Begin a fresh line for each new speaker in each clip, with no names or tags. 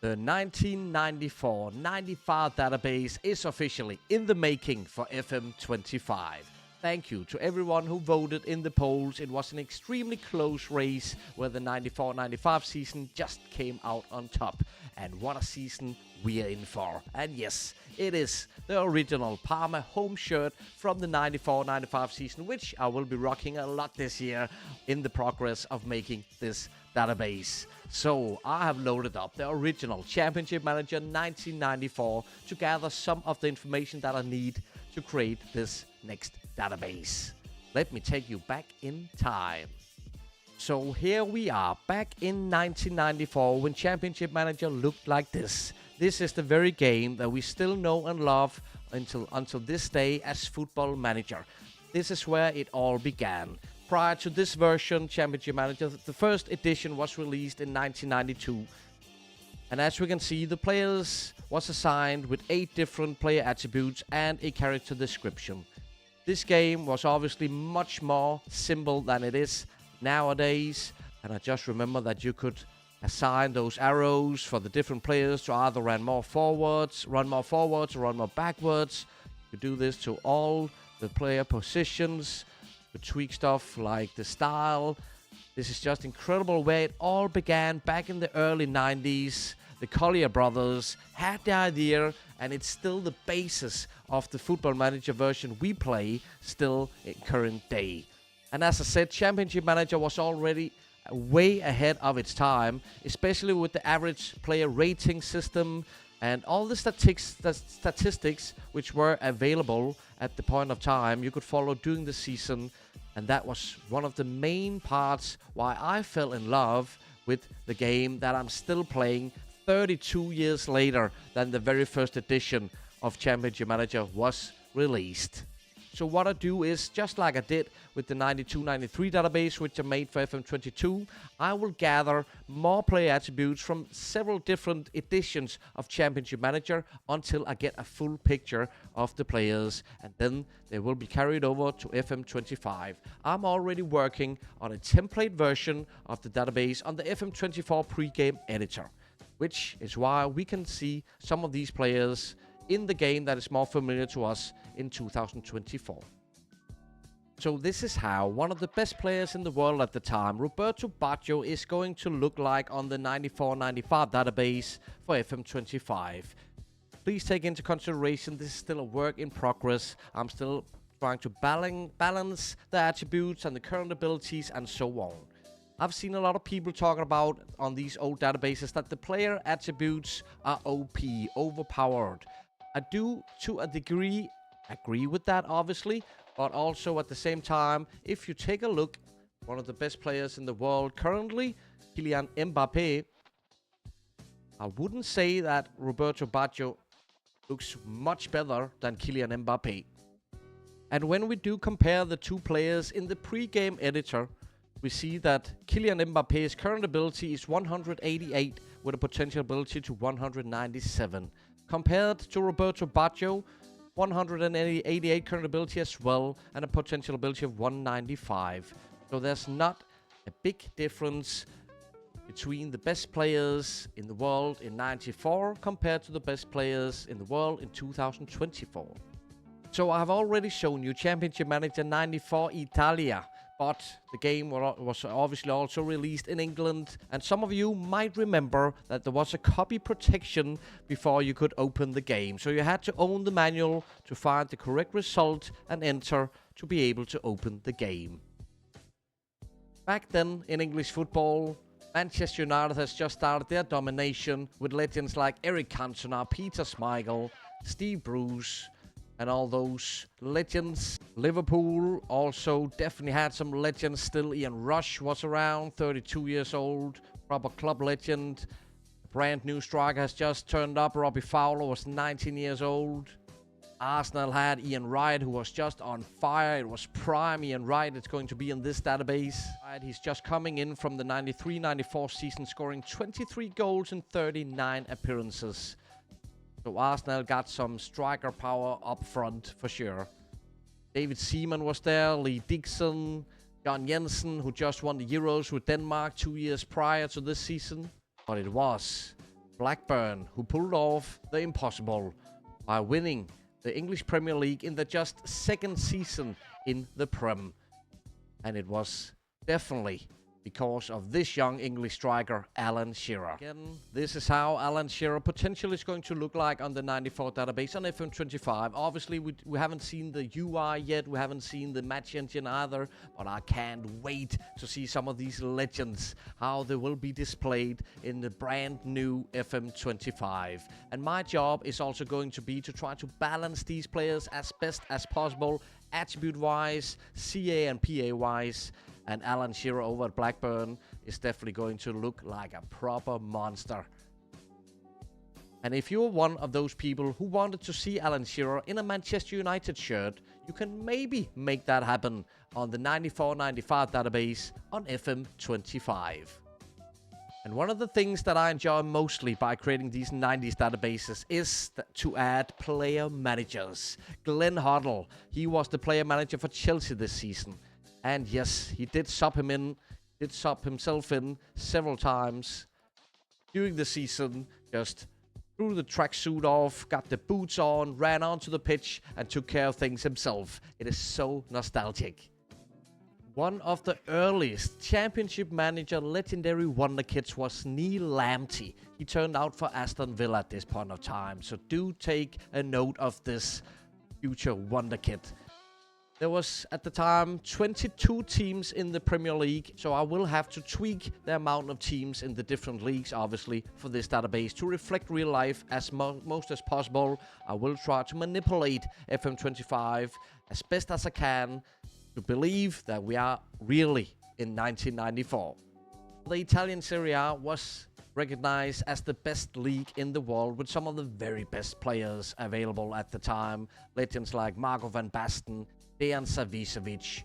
The 1994-95 database is officially in the making for FM25. Thank you to everyone who voted in the polls. It was an extremely close race where the 94-95 season just came out on top. And what a season we are in for. And yes, it is the original Parma home shirt from the 94-95 season, which I will be rocking a lot this year in the progress of making this database. So I have loaded up the original Championship Manager 1994 to gather some of the information that I need to create this next database. Let me take you back in time. So here we are, back in 1994, when Championship Manager looked like this. This is the very game that we still know and love until this day as Football Manager. This is where it all began. Prior to this version, Championship Manager, the first edition was released in 1992. And as we can see, the players was assigned with 8 different player attributes and a character description. This game was obviously much more simple than it is nowadays. And I just remember that you could assign those arrows for the different players to either run more forwards, or run more backwards. You do this to all the player positions. To tweak stuff like the style. This is just incredible where it all began back in the early 90s. The Collier brothers had the idea, and it's still the basis of the Football Manager version we play still in current day. And as I said, Championship Manager was already way ahead of its time, especially with the average player rating system and all the statistics which were available at the point of time you could follow during the season. And that was one of the main parts why I fell in love with the game that I'm still playing 32 years later than the very first edition of Championship Manager was released. So what I do is, just like I did with the 92-93 database, which I made for FM22, I will gather more player attributes from several different editions of Championship Manager until I get a full picture of the players, and then they will be carried over to FM25. I'm already working on a template version of the database on the FM24 pregame editor, which is why we can see some of these players in the game that is more familiar to us in 2024. So this is how one of the best players in the world at the time, Roberto Baggio, is going to look like on the 94-95 database for FM25. Please take into consideration this is still a work in progress. I'm still trying to balance the attributes and the current abilities and so on. I've seen a lot of people talking about on these old databases that the player attributes are OP, overpowered. I do, to a degree, agree with that, obviously, but also at the same time, if you take a look, one of the best players in the world currently, Kylian Mbappe, I wouldn't say that Roberto Baggio looks much better than Kylian Mbappe. And when we do compare the two players in the pre-game editor, we see that Kylian Mbappe's current ability is 188 with a potential ability to 197. Compared to Roberto Baggio, 188 current ability as well, and a potential ability of 195. So there's not a big difference between the best players in the world in 94 compared to the best players in the world in 2024. So I have already shown you Championship Manager 94 Italia, but the game was obviously also released in England, and some of you might remember that there was a copy protection before you could open the game. So you had to own the manual to find the correct result and enter to be able to open the game. Back then in English football, Manchester United has just started their domination with legends like Eric Cantona, Peter Schmeichel, Steve Bruce, and all those legends. Liverpool also definitely had some legends still. Ian Rush was around, 32 years old, proper club legend. A brand new striker has just turned up. Robbie Fowler was 19 years old. Arsenal had Ian Wright, who was just on fire. It was prime Ian Wright. It's going to be in this database. He's just coming in from the 93-94 season, scoring 23 goals in 39 appearances. So Arsenal got some striker power up front for sure. David Seaman was there, Lee Dixon, John Jensen, who just won the Euros with Denmark 2 years prior to this season. But it was Blackburn, who pulled off the impossible by winning the English Premier League in the just second season in the Prem. And it was definitely because of this young English striker, Alan Shearer. Again, this is how Alan Shearer potentially is going to look like on the 94 database on FM25. Obviously, we haven't seen the UI yet. We haven't seen the match engine either. But I can't wait to see some of these legends, how they will be displayed in the brand new FM25. And my job is also going to be to try to balance these players as best as possible, attribute-wise, CA and PA-wise. And Alan Shearer over at Blackburn is definitely going to look like a proper monster. And if you're one of those people who wanted to see Alan Shearer in a Manchester United shirt, you can maybe make that happen on the 94-95 database on FM25. And one of the things that I enjoy mostly by creating these 90s databases is to add player managers. Glenn Hoddle, he was the player manager for Chelsea this season. And yes, he did sub himself in several times during the season. Just threw the tracksuit off, got the boots on, ran onto the pitch, and took care of things himself. It is so nostalgic. One of the earliest Championship manager legendary wonder kids was Neil Lamptey. He turned out for Aston Villa at this point of time, so do take a note of this future wonder kid. There was, at the time, 22 teams in the Premier League, so I will have to tweak the amount of teams in the different leagues, obviously, for this database to reflect real life as most as possible. I will try to manipulate FM25 as best as I can to believe that we are really in 1994. The Italian Serie A was recognized as the best league in the world with some of the very best players available at the time. Legends like Marco van Basten, Dejan Savicevic,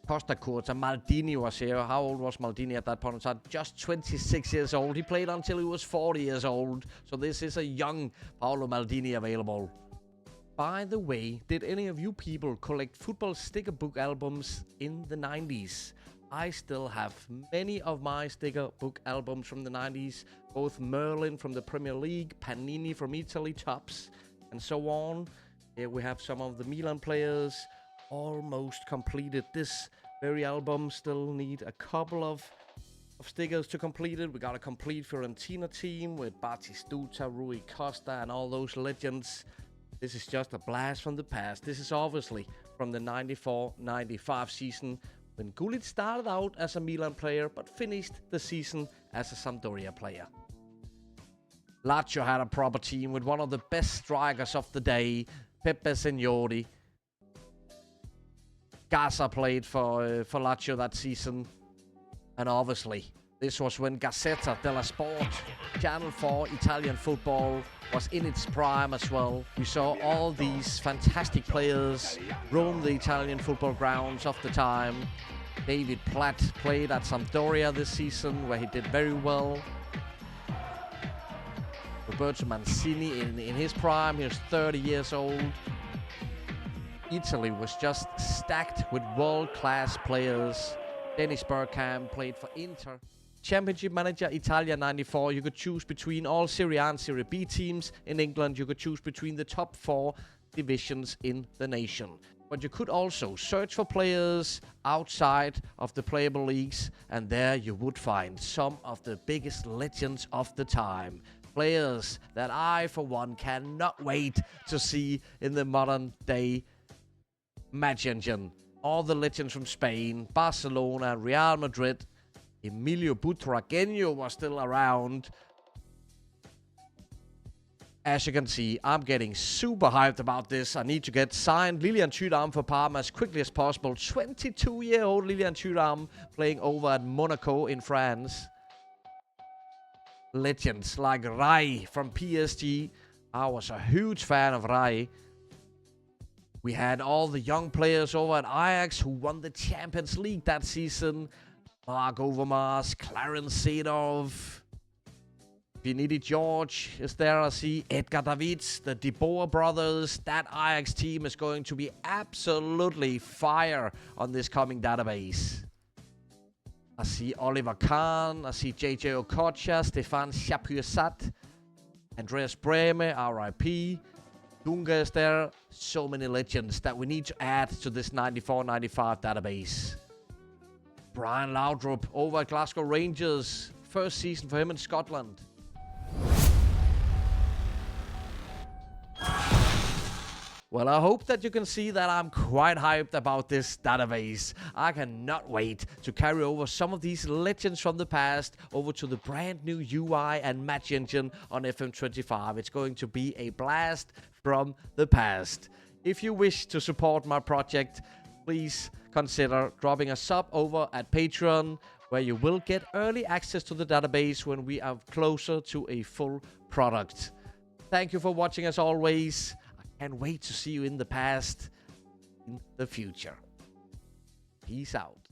Costa Curta, Maldini was here. How old was Maldini at that point in time? Just 26 years old. He played until he was 40 years old. So this is a young Paolo Maldini available. By the way, did any of you people collect football sticker book albums in the 90s? I still have many of my sticker book albums from the 90s. Both Merlin from the Premier League, Panini from Italy, Topps, and so on. Here we have some of the Milan players almost completed this very album. Still need a couple of stickers to complete it. We got a complete Fiorentina team with Batistuta, Rui Costa, and all those legends. This is just a blast from the past. This is obviously from the 94-95 season when Gullit started out as a Milan player but finished the season as a Sampdoria player. Lazio had a proper team with one of the best strikers of the day, Pepe Signori. Gaza played for Lazio that season. And obviously, this was when Gazzetta dello Sport, Channel 4 Italian football, was in its prime as well. We saw all these fantastic players roam the Italian football grounds of the time. David Platt played at Sampdoria this season, where he did very well. Roberto Mancini in his prime, he was 30 years old. Italy was just stacked with world-class players. Dennis Bergkamp played for Inter. Championship manager Italia 94, you could choose between all Serie A and Serie B teams. In England, you could choose between the top 4 divisions in the nation. But you could also search for players outside of the playable leagues, and there you would find some of the biggest legends of the time. Players that I, for one, cannot wait to see in the modern day match engine. All the legends from Spain, Barcelona, Real Madrid. Emilio Butragueño was still around. As you can see, I'm getting super hyped about this. I need to get signed Lilian Thuram for Parma as quickly as possible. 22-year-old Lilian Thuram playing over at Monaco in France. Legends like Rai from PSG. I was a huge fan of Rai. We had all the young players over at Ajax who won the Champions League that season. Mark Overmars, Clarence Seedorf, Vinicius George is there, I see. Edgar Davids, the De Boer brothers. That Ajax team is going to be absolutely fire on this coming database. I see Oliver Kahn, I see JJ Okocha, Stefan Chapuisat, Andreas Brehme, RIP, Dunga is there. So many legends that we need to add to this 94-95 database. Brian Laudrup over at Glasgow Rangers. First season for him in Scotland. Well, I hope that you can see that I'm quite hyped about this database. I cannot wait to carry over some of these legends from the past over to the brand new UI and match engine on FM25. It's going to be a blast from the past. If you wish to support my project, please consider dropping a sub over at Patreon, where you will get early access to the database when we are closer to a full product. Thank you for watching as always. Can't wait to see you in the past, in the future. Peace out.